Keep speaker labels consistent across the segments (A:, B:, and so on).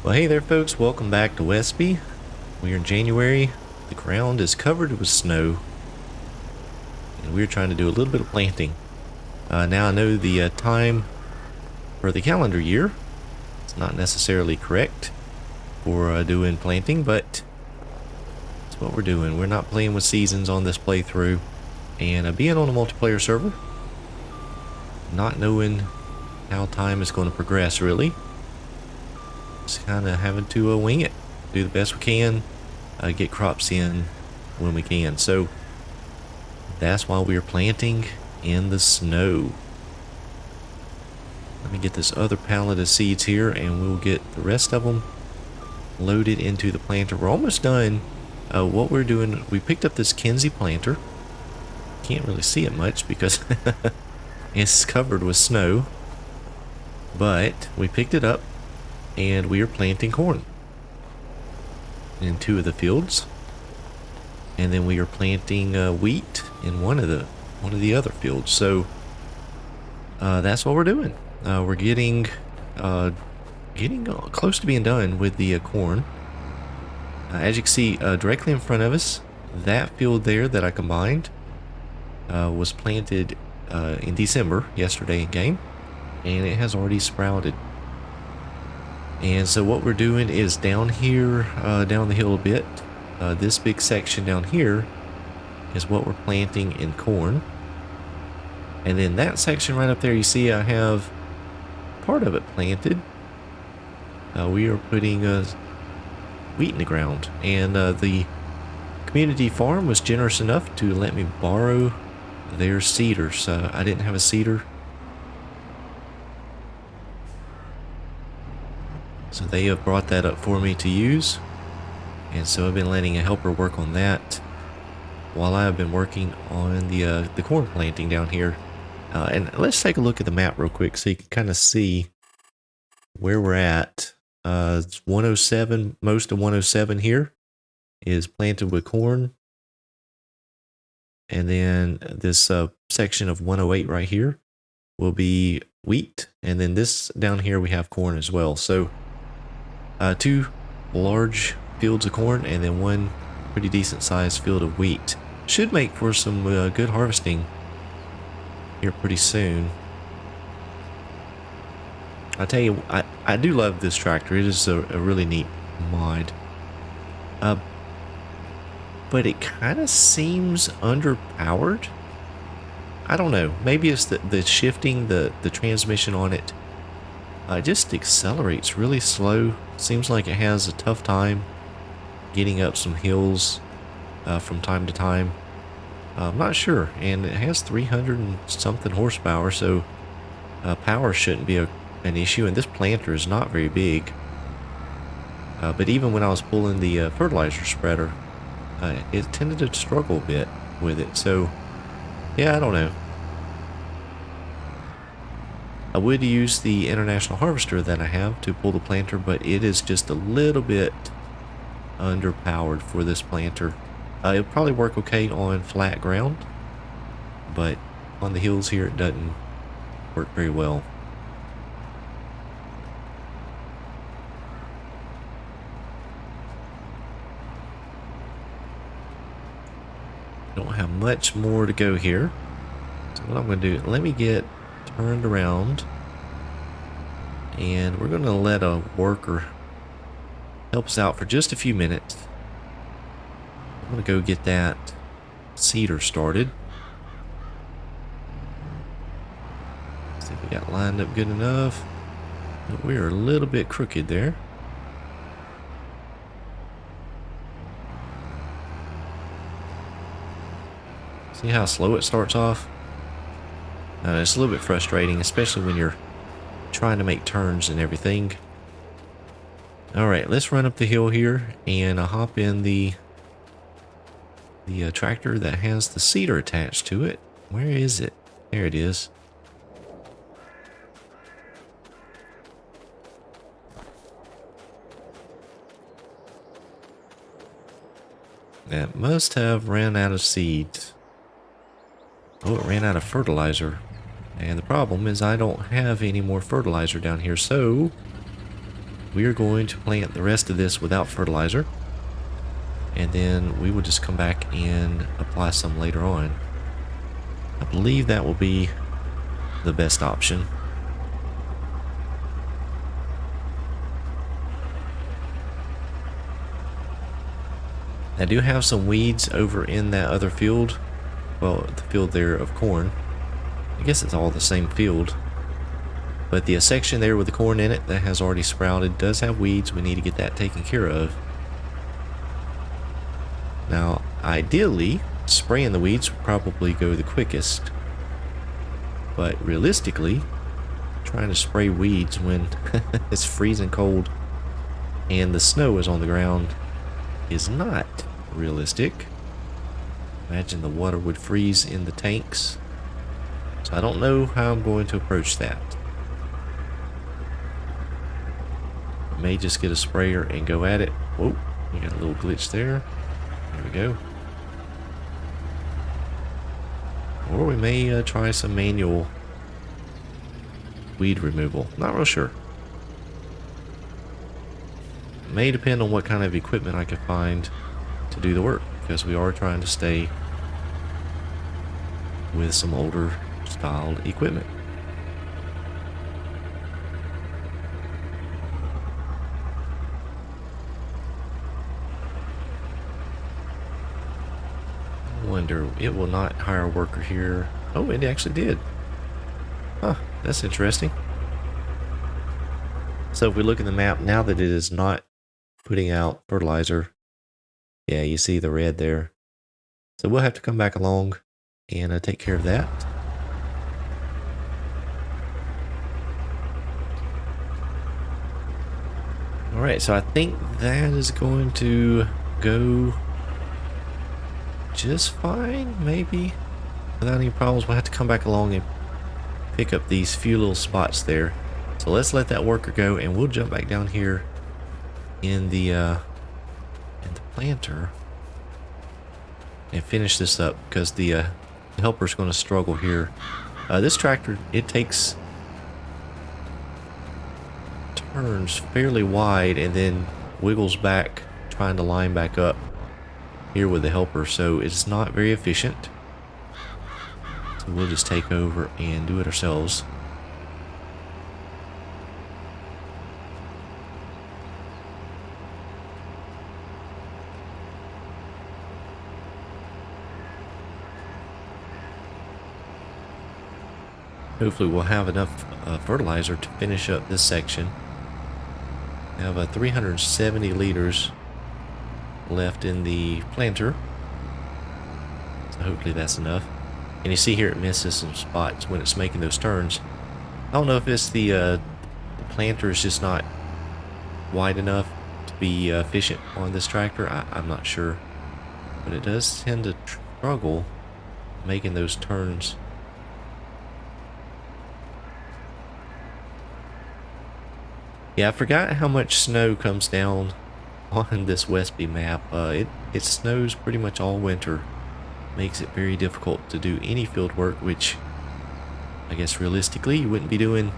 A: Well, hey there folks, welcome back to Westby. We're in January, the ground is covered with snow, and we're trying to do a little bit of planting. Now I know the time for the calendar year, it's not necessarily correct for doing planting, but it's what we're doing. We're not playing with seasons on this playthrough, and being on a multiplayer server, not knowing how time is going to progress really. Just kind of having to wing it, do the best we can, get crops in when we can. So that's why we are planting in the snow. Let me get this other pallet of seeds here and we'll get the rest of them loaded into the planter. We're almost done. What we're doing, we picked up this Kinsey planter. Can't really see it much because it's covered with snow, but we picked it up and we are planting corn in two of the fields, and then we are planting wheat in one of the other fields. So that's what we're doing. We're getting close to being done with the corn. As you can see directly in front of us, that field there that I combined was planted in December, yesterday in game, and it has already sprouted. And so what we're doing is down here, down the hill a bit, this big section down here is what we're planting in corn. And then that section right up there, you see I have part of it planted. We are putting wheat in the ground. And the community farm was generous enough to let me borrow their seeders. I didn't have a seeder, so they have brought that up for me to use, and so I've been letting a helper work on that while I've been working on the corn planting down here. And let's take a look at the map real quick so you can kind of see where we're at. It's 107, most of 107 here is planted with corn, and then this section of 108 right here will be wheat, and then this down here we have corn as well. So two large fields of corn and then one pretty decent sized field of wheat. Should make for some good harvesting here pretty soon. I tell you, I do love this tractor. It is a really neat mod. But it kind of seems underpowered. I don't know. Maybe it's the shifting, the transmission on it. It just accelerates really slow. Seems like it has a tough time getting up some hills from time to time. I'm not sure. And it has 300 and something horsepower, so power shouldn't be an issue. And this planter is not very big. But even when I was pulling the fertilizer spreader, it tended to struggle a bit with it. So yeah, I don't know. I would use the international harvester that I have to pull the planter, but it is just a little bit underpowered for this planter. It'll probably work okay on flat ground, but on the hills here it doesn't work very well. Don't have much more to go here. So what I'm going to do, let me get turned around, and we're going to let a worker help us out for just a few minutes. I'm going to go get that seeder started. See if we got lined up good enough. But we're a little bit crooked there. See how slow it starts off? It's a little bit frustrating, especially when you're trying to make turns and everything. Alright, let's run up the hill here and hop in the tractor that has the seeder attached to it. Where is it? There it is. That must have ran out of seeds. Oh, it ran out of fertilizer. And the problem is I don't have any more fertilizer down here, so we are going to plant the rest of this without fertilizer, and then we will just come back and apply some later on. I believe that will be the best option. I do have some weeds over in that other field. Well, the field there of corn. I guess it's all the same field. But the section there with the corn in it that has already sprouted does have weeds. We need to get that taken care of. Now, ideally, spraying the weeds would probably go the quickest. But realistically, trying to spray weeds when it's freezing cold and the snow is on the ground is not realistic. Imagine the water would freeze in the tanks. So I don't know how I'm going to approach that. I may just get a sprayer and go at it. Whoa, we got a little glitch there. There we go. Or we may try some manual weed removal. Not real sure. It may depend on what kind of equipment I can find to do the work, because we are trying to stay with some older styled equipment. I wonder, it will not hire a worker here. Oh, it actually did. Huh, that's interesting. So if we look at the map, now that it is not putting out fertilizer, yeah, you see the red there. So we'll have to come back along and take care of that. Alright, so I think that is going to go just fine, maybe. Without any problems. We'll have to come back along and pick up these few little spots there. So let's let that worker go, and we'll jump back down here in the planter and finish this up, because the helper's going to struggle here. This tractor, it takes turns fairly wide and then wiggles back trying to line back up here with the helper, so it's not very efficient. So we'll just take over and do it ourselves. Hopefully we'll have enough fertilizer to finish up this section. I have 370 liters left in the planter, so hopefully that's enough. And you see here it misses some spots when it's making those turns. I don't know if it's the planter is just not wide enough to be efficient on this tractor. I'm not sure, but it does tend to struggle making those turns. Yeah, I forgot how much snow comes down on this Westby map. It snows pretty much all winter. Makes it very difficult to do any field work, which I guess realistically you wouldn't be doing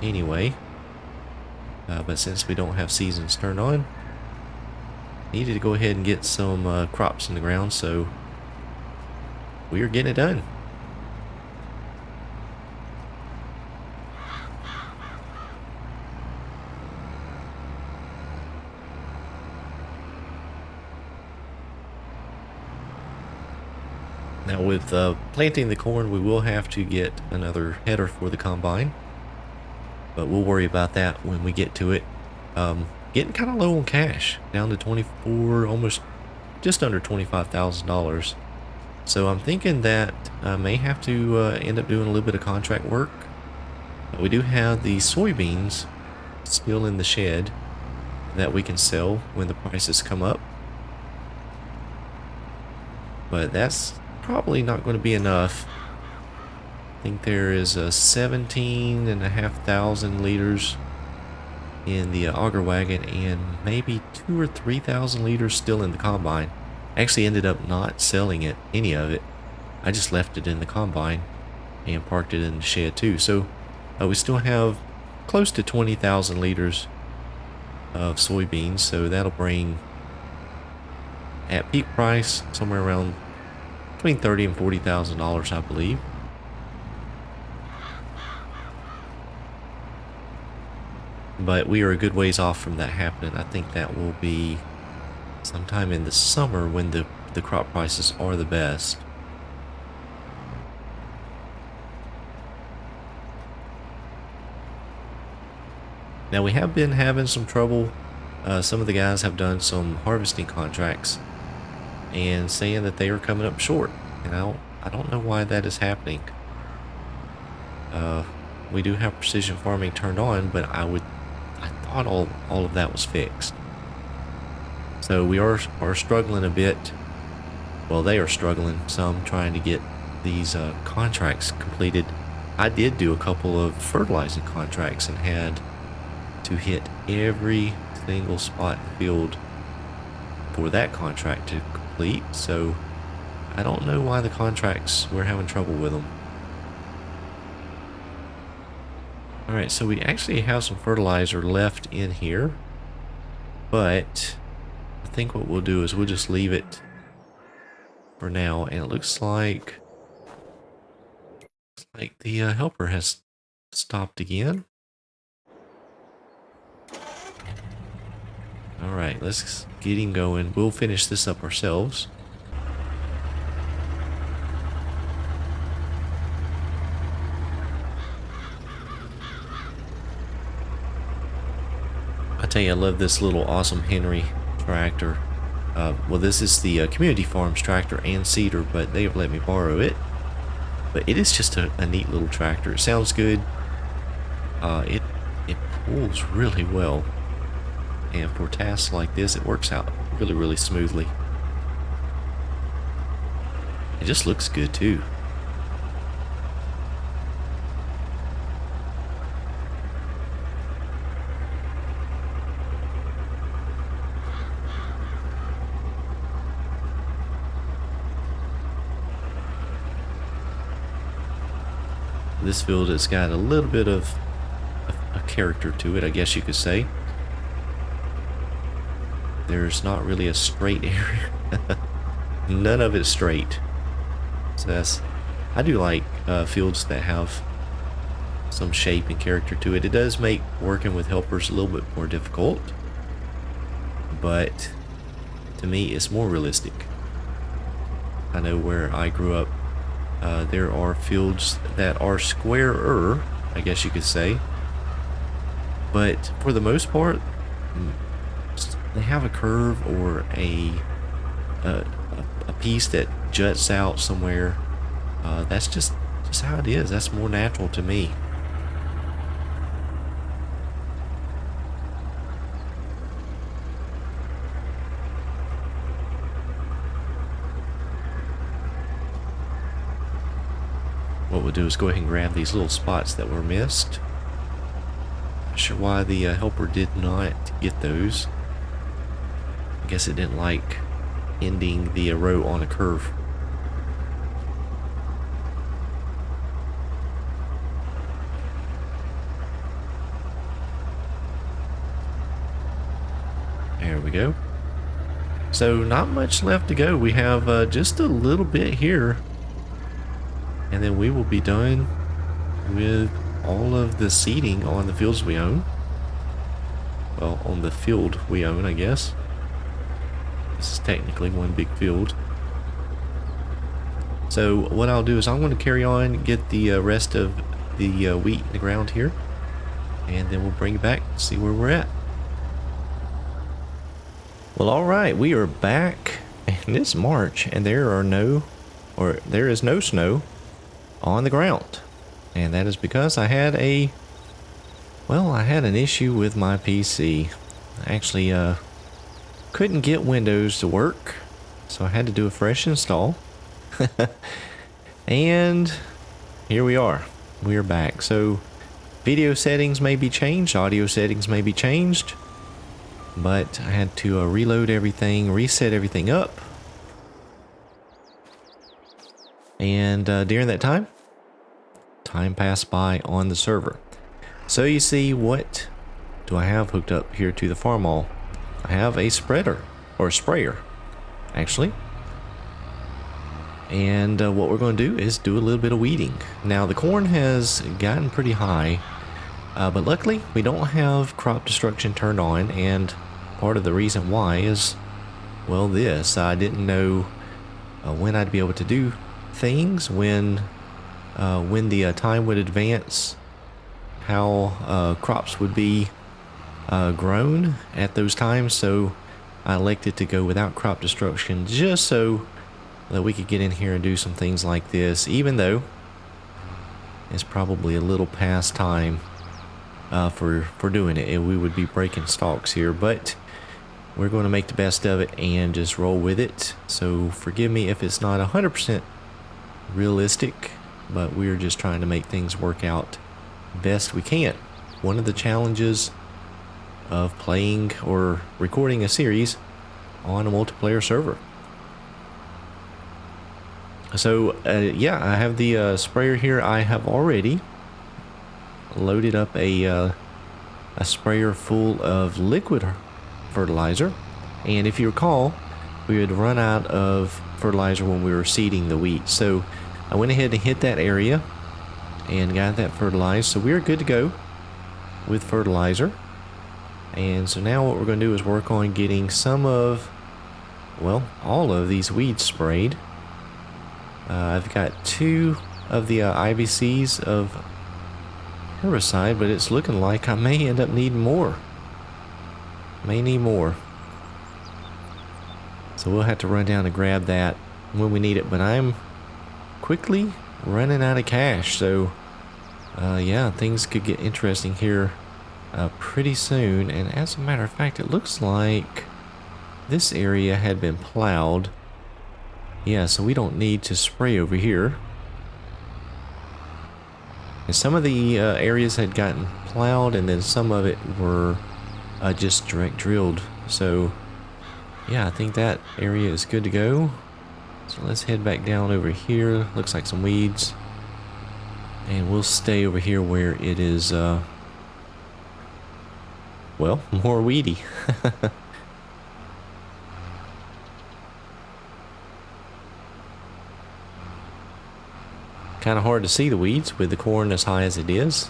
A: anyway. But since we don't have seasons turned on, needed to go ahead and get some crops in the ground, so we are getting it done. Now with planting the corn, we will have to get another header for the combine, but we'll worry about that when we get to it. Getting kind of low on cash, down to 24, almost just under $25,000. So I'm thinking that I may have to end up doing a little bit of contract work. We do have the soybeans still in the shed that we can sell when the prices come up, but that's probably not going to be enough. I think there is 17,500 liters in the auger wagon and maybe 2,000 or 3,000 liters still in the combine. I actually ended up not selling it, any of it. I just left it in the combine and parked it in the shed too. So we still have close to 20,000 liters of soybeans, so that'll bring, at peak price, somewhere around between $30,000 and $40,000, I believe. But we are a good ways off from that happening. I think that will be sometime in the summer when the crop prices are the best. Now we have been having some trouble. Some of the guys have done some harvesting contracts and saying that they are coming up short. And I don't know why that is happening. We do have precision farming turned on, but I thought all of that was fixed. So we are struggling a bit. Well, they are struggling some trying to get these contracts completed. I did do a couple of fertilizing contracts and had to hit every single spot in the field for that contract to complete. So I don't know why the contracts, we're having trouble with them. Alright, so we actually have some fertilizer left in here, but I think what we'll do is we'll just leave it for now. And it looks like the helper has stopped again. Alright, let's get him going. We'll finish this up ourselves. I tell you, I love this little awesome Henry tractor. Well, this is the Community Farms tractor and seeder, but they have let me borrow it. But it is just a neat little tractor. It sounds good. It pulls really well. And for tasks like this, it works out really, really smoothly. It just looks good too. This field has got a little bit of a character to it, I guess you could say. There's not really a straight area. None of it's straight. So I do like fields that have some shape and character to it. It does make working with helpers a little bit more difficult, but to me it's more realistic. I know where I grew up, there are fields that are squarer, I guess you could say, but for the most part they have a curve or a piece that juts out somewhere. That's just how it is. That's more natural to me. What we'll do is go ahead and grab these little spots that were missed. Not sure why the helper did not get those. I guess it didn't like ending the row on a curve. There we go. So not much left to go. We have just a little bit here, and then we will be done with all of the seeding on the fields we own. Well, on the field we own, I guess. This is technically one big field. So what I'll do is I'm going to carry on, get the rest of the wheat in the ground here, and then we'll bring it back and see where we're at. Well, alright, we are back, and it's March, and there is no snow on the ground. And that is because I had an issue with my PC. I actually couldn't get Windows to work, so I had to do a fresh install. And here we are. We are back. So video settings may be changed, audio settings may be changed, but I had to reload everything, reset everything up. And during that time passed by on the server. So you see what do I have hooked up here to the farm all? I have a spreader, or a sprayer, actually. And what we're going to do is do a little bit of weeding. Now the corn has gotten pretty high, but luckily we don't have crop destruction turned on, and part of the reason why is, well, this. I didn't know when I'd be able to do things, when the time would advance, how crops would be grown at those times, so I elected to go without crop destruction just so that we could get in here and do some things like this, even though it's probably a little past time for doing it. We would be breaking stalks here, but we're going to make the best of it and just roll with it. So forgive me if it's not 100% realistic, but we're just trying to make things work out best we can. One of the challenges of playing or recording a series on a multiplayer server. So yeah, I have the sprayer here. I have already loaded up a sprayer full of liquid fertilizer, and if you recall, we had run out of fertilizer when we were seeding the wheat, so I went ahead and hit that area and got that fertilized, so we're good to go with fertilizer. And so now what we're going to do is work on getting some of, well, all of these weeds sprayed. I've got 2 of the IBCs of herbicide, but it's looking like I may end up needing more. May need more. So we'll have to run down and grab that when we need it, but I'm quickly running out of cash, so yeah, things could get interesting here pretty soon. And as a matter of fact, it looks like this area had been plowed. Yeah, so we don't need to spray over here. And some of the areas had gotten plowed, and then some of it were just direct drilled. So yeah, I think that area is good to go. So let's head back down over here. Looks like some weeds. And we'll stay over here where it is, well, more weedy. Kind of hard to see the weeds with the corn as high as it is,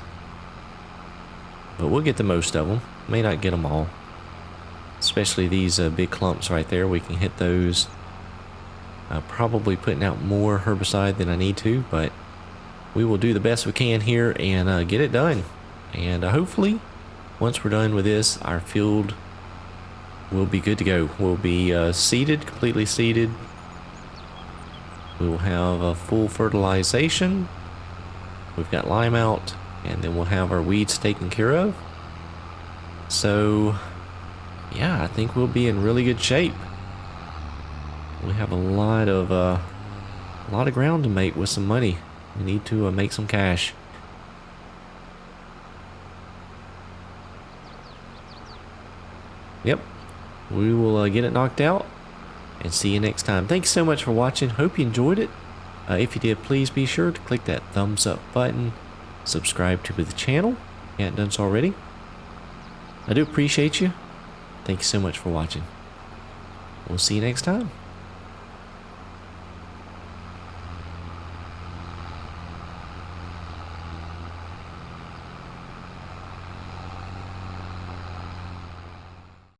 A: but we'll get the most of them. May not get them all, especially these big clumps right there. We can hit those. Probably putting out more herbicide than I need to, but we will do the best we can here and get it done. And hopefully once we're done with this, our field will be good to go. We'll be seeded, completely seeded. We will have a full fertilization. We've got lime out, and then we'll have our weeds taken care of. So yeah, I think we'll be in really good shape. We have a lot of ground to make with some money. We need to make some cash. Yep, we will get it knocked out. And see you next time. Thanks so much for watching. Hope you enjoyed it. If you did, please be sure to click that thumbs up button. Subscribe to the channel if you haven't done so already. I do appreciate you. Thank you so much for watching. We'll see you next time.